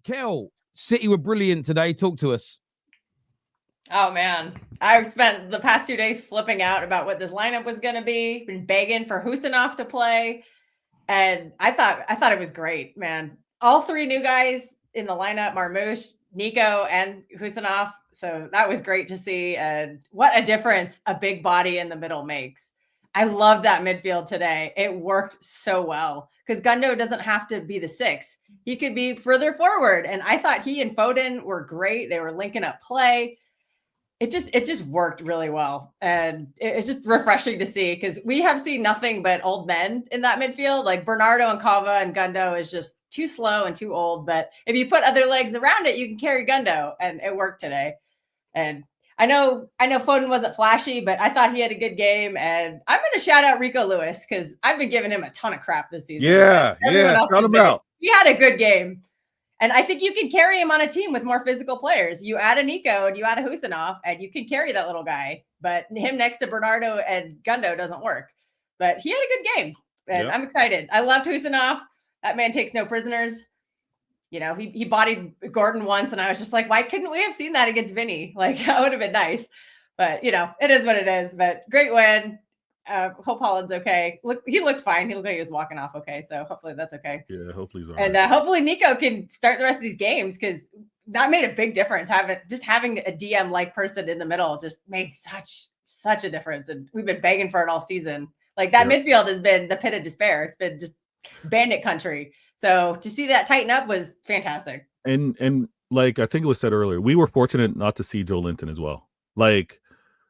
Kel, City were brilliant today. Talk to us. Oh man, I've spent the past 2 days flipping out about what this lineup was going to be. Been begging for Husanov to play, and I thought it was great, man. All three new guys in the lineup: Marmoush, Nico, and Husanov. So that was great to see, and what a difference a big body in the middle makes. I love that midfield today. It worked so well because Gundo doesn't have to be the 6; he could be further forward. And I thought he and Foden were great. They were linking up play. It just worked really well, and it's just refreshing to see because we have seen nothing but old men in that midfield. Like Bernardo and Kava and Gundo is just too slow and too old. But if you put other legs around it, you can carry Gundo, and it worked today. And I know Foden wasn't flashy, but I thought he had a good game. And I'm going to shout out Rico Lewis because I've been giving him a ton of crap this season. Yeah, shout him out. He had a good game. And I think you can carry him on a team with more physical players. You add a Nico and you add a Husanov, and you can carry that little guy. But him next to Bernardo and Gundo doesn't work. But he had a good game, and I'm excited. I loved Husanov. That man takes no prisoners. You know, he bodied Gordon once, and I was just like, why couldn't we have seen that against Vinny? Like, that would have been nice. But, you know, it is what it is. But great win. Hope Holland's okay. He looked fine. He looked like he was walking off okay. So hopefully that's okay. Yeah, hopefully he's all right. And hopefully Nico can start the rest of these games because that made a big difference. Having a DM-like person in the middle just made such a difference. And we've been begging for it all season. Like that midfield has been the pit of despair. It's been just bandit country. So to see that tighten up was fantastic. And like I think it was said earlier, we were fortunate not to see Joe Linton as well. Like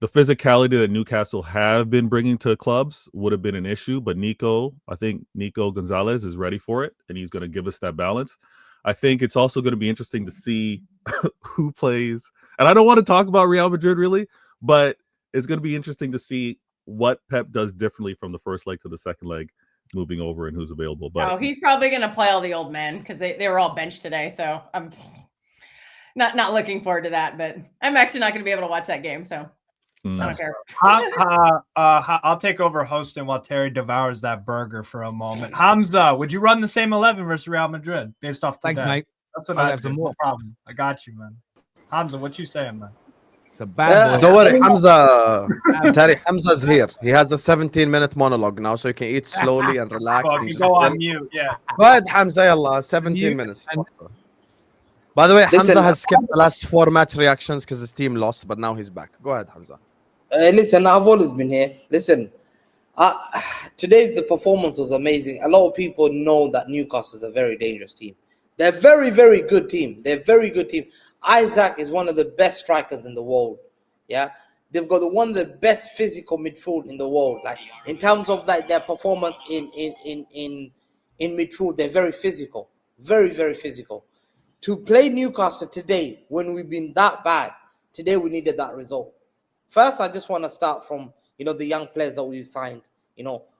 the physicality that Newcastle have been bringing to clubs would have been an issue, but I think Nico Gonzalez is ready for it, and he's going to give us that balance. I think it's also going to be interesting to see who plays. And I don't want to talk about Real Madrid really, but it's going to be interesting to see what Pep does differently from the first leg to the second leg, moving over and who's available. But he's probably going to play all the old men because they were all benched today. So I'm not looking forward to that, but I'm actually not going to be able to watch that game. So. I don't care. I'll take over hosting while Terry devours that burger for a moment. Hamza, would you run the same 11 versus Real Madrid based off today? Thanks, mate. That's what I have. No problem. I got you, man. Hamza, what you saying, man? It's a bad boy. Don't worry, Hamza's here. He has a 17-minute monologue now, so you can eat slowly and relax. And go on mute, yeah. Go ahead, Hamza, Allah, 17 minutes. By the way, Hamza has skipped the last 4 match reactions because his team lost, but now he's back. Go ahead, Hamza. Listen, I've always been here. Listen, the performance was amazing. A lot of people know that Newcastle is a very dangerous team. They're a very, very good team. Isaac is one of the best strikers in the world. Yeah, they've got one of the best physical midfield in the world. Like in terms of like their performance in midfield, they're very physical, very, very physical. To play Newcastle today, when we've been that bad, today we needed that result. First, I just want to start from, the young players that we've signed.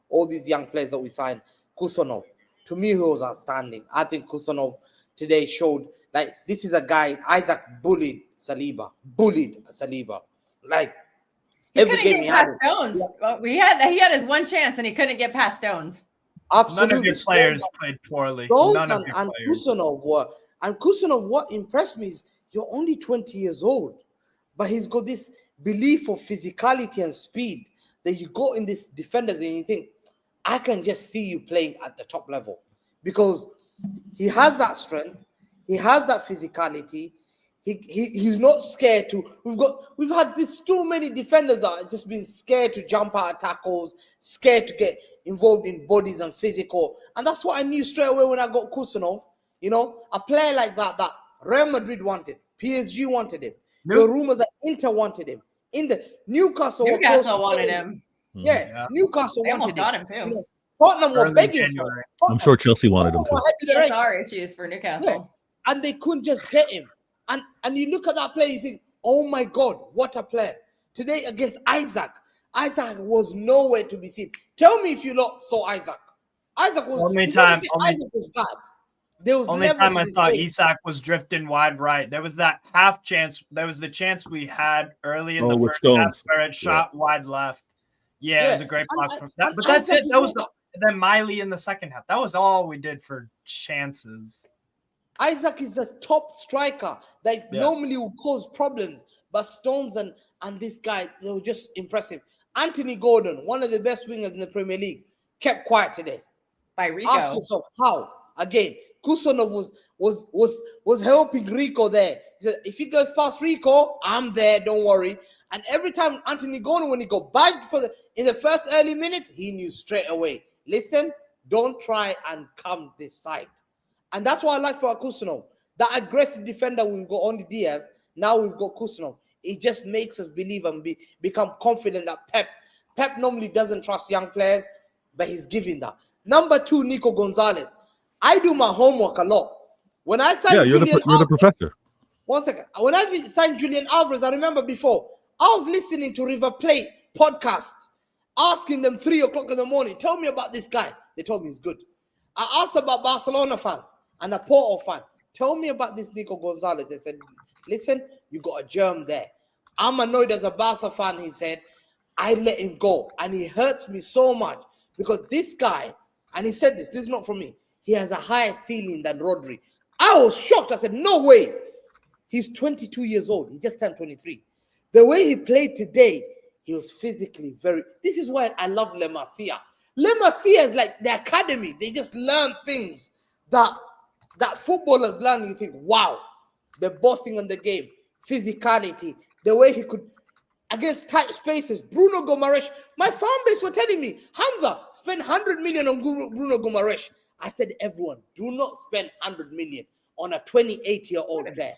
All these young players that we signed. Kusanov, to me, he was outstanding. I think Kusanov today showed, like, this is a guy, Isaac bullied Saliba. Like, every game he had. Stones. Well, he had his one chance, and he couldn't get past Stones. Absolutely. None of your players played poorly. And Kusanov, what impressed me is you're only 20 years old, but he's got this belief of physicality and speed that you go in these defenders and you think, I can just see you playing at the top level because he has that strength, he has that physicality. He's not scared to. We've had this too many defenders that have just been scared to jump out of tackles, scared to get involved in bodies and physical, and that's what I knew straight away when I got Kusanov. A player like that Real Madrid wanted, PSG wanted him. The rumors that Inter wanted him. In the Newcastle wanted him. Yeah, Newcastle wanted got him too. Tottenham were begging for him. I'm sure Chelsea wanted him too. PSR issues for Newcastle. Yeah. And they couldn't just get him. And you look at that player, you think, oh my God, what a player. Today against Isaac. Isaac was nowhere to be seen. Tell me if you saw Isaac. Isaac was bad. Only time I thought Isak was drifting wide right. There was that half chance. There was the chance we had early in the first half where it shot wide left. Yeah, it was a great block from that. But that's it. That was then Miley in the second half. That was all we did for chances. Isaac is a top striker that normally will cause problems, but Stones and this guy, they were just impressive. Anthony Gordon, one of the best wingers in the Premier League, kept quiet today. By Rico. Ask yourself how. Again, Kusanov was helping Rico there. He said, if he goes past Rico, I'm there, don't worry. And every time Anthony Gordon, when he got bagged in the first early minutes, he knew straight away. Listen, don't try and come this side. And that's what I like for Kusanov. That aggressive defender, we've got only Diaz. Now we've got Kusanov. It just makes us believe and become confident that Pep normally doesn't trust young players, but he's giving that. Number 2, Nico Gonzalez. I do my homework a lot. When I signed you're the professor. 1 second. When I signed Julian Alvarez, I remember before, I was listening to River Plate podcast, asking them 3 o'clock in the morning, tell me about this guy. They told me he's good. I asked about Barcelona fans and a Porto fan. Tell me about this Nico Gonzalez. They said, listen, you got a germ there. I'm annoyed as a Barca fan, he said. I let him go. And he hurts me so much because this guy, and he said this is not from me, he has a higher ceiling than Rodri. I was shocked. I said, no way. He's 22 years old. He just turned 23. The way he played today, he was physically very... This is why I love Le Masia. Le Masia is like the academy. They just learn things that footballers learn. You think, wow, the bossing on the game, physicality, the way he could... Against tight spaces, Bruno Gomaresh. My fan base were telling me, Hamza, spend 100 million on Bruno Gomaresh. I said, everyone, do not spend 100 million on a 28-year-old player.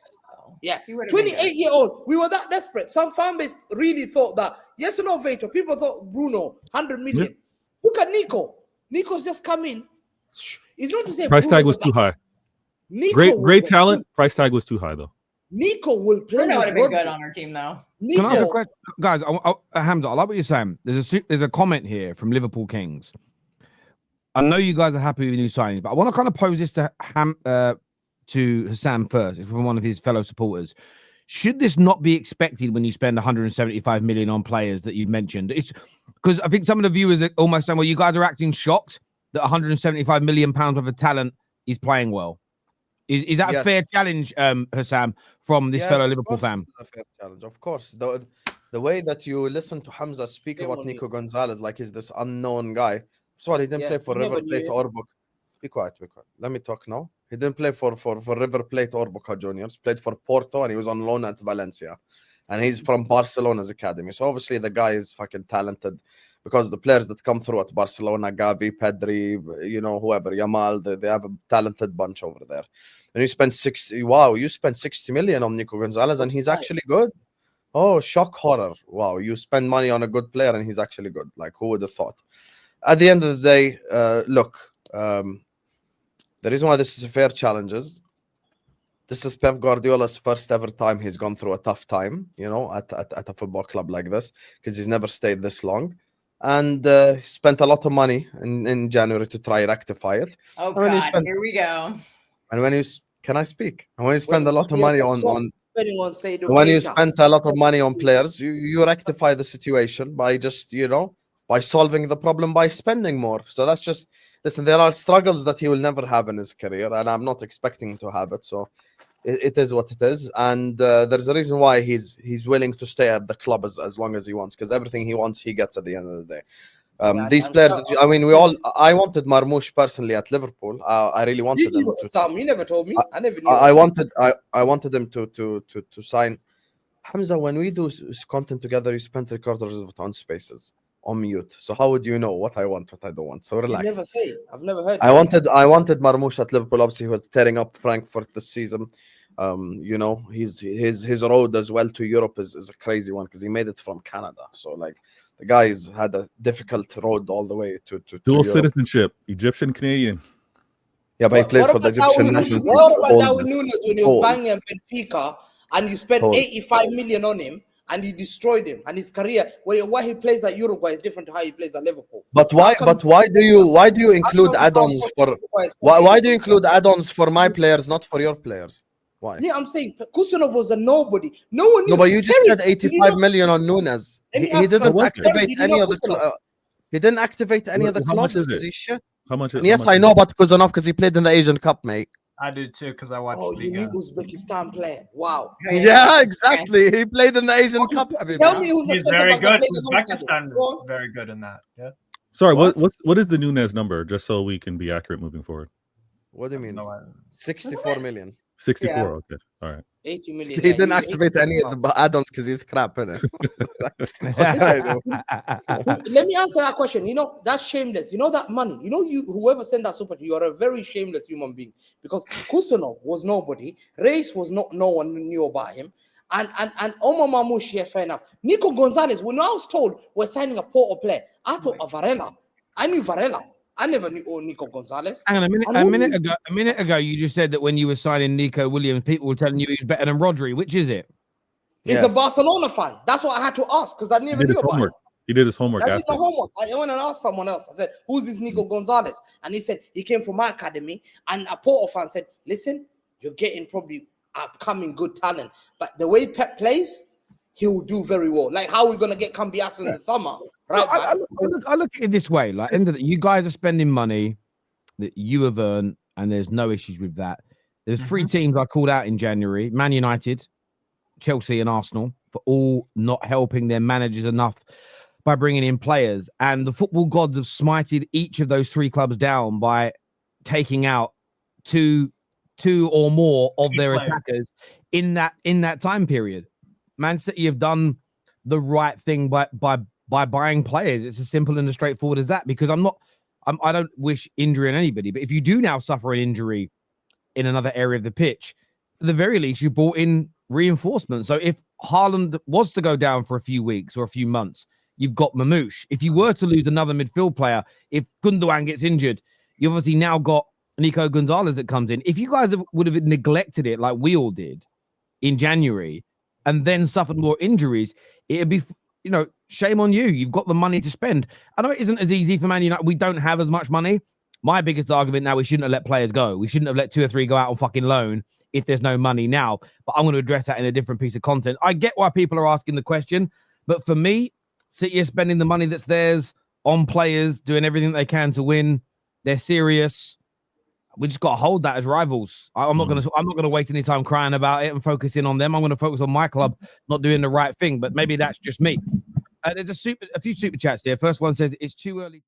Yeah, 28-year-old. We were that desperate. Some fan base really thought that. Yes or no, Vato? People thought Bruno, 100 million. Yeah. Look at Nico. Nico's just come in. It's not to say price tag was too high. Great talent. Price tag was too high, though. Nico will play. Bruno would have been good on our team, though. Can I ask a question? Guys, Hamza, I like what you're saying. There's a comment here from Liverpool Kings. I know you guys are happy with new signings, but I want to kind of pose this to Hassam first. It's from one of his fellow supporters. Should this not be expected when you spend 175 million on players that you mentioned? It's because I think some of the viewers are almost saying, well, you guys are acting shocked that 175 million pounds worth of talent is playing well. Is that a fair challenge, Hassam, from this fellow Liverpool fan? It's a fair challenge, of course. The way that you listen to Hamza speak about Nico Gonzalez like he's this unknown guy. Sorry, he didn't play for River Plate or Boca. Be quiet. Let me talk now. He didn't play for River Plate or Boca Juniors. Played for Porto and he was on loan at Valencia. And he's from Barcelona's academy. So obviously the guy is fucking talented because the players that come through at Barcelona, Gavi, Pedri, whoever, Yamal, they have a talented bunch over there. And you spend 60 million on Nico Gonzalez and he's actually good. Oh, shock horror. Wow, you spend money on a good player and he's actually good. Like, who would have thought? At the end of the day, the reason why this is a fair challenge is this is Pep Guardiola's first ever time he's gone through a tough time, at a football club like this, because he's never stayed this long. And he spent a lot of money in January to try rectify it. Oh, God, here we go. And can I speak? And when you spend a lot of money on when you spend a lot of money on players, you rectify the situation by just, by solving the problem by spending more. So that's just, listen, there are struggles that he will never have in his career, and I'm not expecting him to have it. So it is what it is. And there's a reason why he's willing to stay at the club as long as he wants, because everything he wants, he gets at the end of the day. These players, I wanted Marmoush personally at Liverpool. I really wanted him. Sam, you never told me. I never knew. I wanted him to sign. Hamza, when we do content together, you spend 3/4 of it on spaces, on mute. So how would you know what I want, what I don't want? So relax. You never say. I've never heard. I wanted Marmoush at Liverpool. Obviously, he was tearing up Frankfurt this season. His road as well to Europe is a crazy one because he made it from Canada. So the guys had a difficult road all the way to dual citizenship, Egyptian Canadian. Yeah, but he plays for the Egyptian national team. What about Darwin Núñez when he was banging at Benfica and you spent 85 million on him and you destroyed him and his career? Why he plays at Uruguay is different to how he plays at Liverpool. But why do you include add-ons for why do you include add-ons for my players, not for your players? Why? Yeah, I'm saying Kusanov was a nobody. No one knew. No, but you just said 85 million on Núñez. He didn't activate any of the. He didn't activate any of the clauses because he's shit. How much? Yes, I know about Kusanov because he played in the Asian Cup, mate. I do too because I watched. Oh, you knew Uzbekistan player. Wow. Yeah, exactly. He played in the Asian Cup. Tell me who's He's the very second one good. that played Uzbekistan alongside is very good in that. Yeah. Sorry, what is the Nunes number? Just so we can be accurate moving forward. What do you mean? No, 64 million. 64. Yeah. Okay. All right. 80 million. He didn't activate any of the add-ons because he's crap, innit? What did I do? Let me answer that question. You know, that's shameless. You know that money. You know, whoever sent that super, you are a very shameless human being because Kusanov was nobody. Race was no one knew about him. And Omar Mamouche, yeah, fair enough. Nico Gonzalez, when I was told we're signing a Porto player, I thought of Varela. I knew Varela. I never knew Nico Gonzalez. Hang on a minute ago, you just said that when you were signing Nico Williams, people were telling you he's better than Rodri. Which is it? He's a Barcelona fan. That's what I had to ask because I never knew about him. He did his homework. I did my homework. I went and asked someone else. I said, "Who's this Nico Gonzalez?" And he said he came from my academy. And a Porto fan said, "Listen, you're getting probably upcoming good talent, but the way Pep plays, he will do very well. Like how are we gonna get Cambiasso in the summer, right?" I look at it this way: like, you guys are spending money that you have earned, and there's no issues with that. There's three teams I called out in January: Man United, Chelsea, and Arsenal, for all not helping their managers enough by bringing in players. And the football gods have smited each of those three clubs down by taking out two or more of their attackers in that time period. Man City have done the right thing by buying players. It's as simple and as straightforward as that. Because I don't wish injury on anybody, but if you do now suffer an injury in another area of the pitch, at the very least you brought in reinforcements. So if Haaland was to go down for a few weeks or a few months, you've got Mamouche. If you were to lose another midfield player, if Gundogan gets injured, you obviously now got Nico Gonzalez that comes in. If you guys would have neglected it like we all did in January and then suffered more injuries, it'd be, shame on you. You've got the money to spend. I know it isn't as easy for Man United. We don't have as much money. My biggest argument now, we shouldn't have let players go. We shouldn't have let 2 or 3 go out on fucking loan if there's no money now. But I'm going to address that in a different piece of content. I get why people are asking the question, but for me, City are spending the money that's theirs on players, doing everything they can to win. They're serious. We just got to hold that as rivals. I'm not going to waste any time crying about it and focusing on them. I'm going to focus on my club not doing the right thing. But maybe that's just me. There's a few super chats here. First one says it's too early.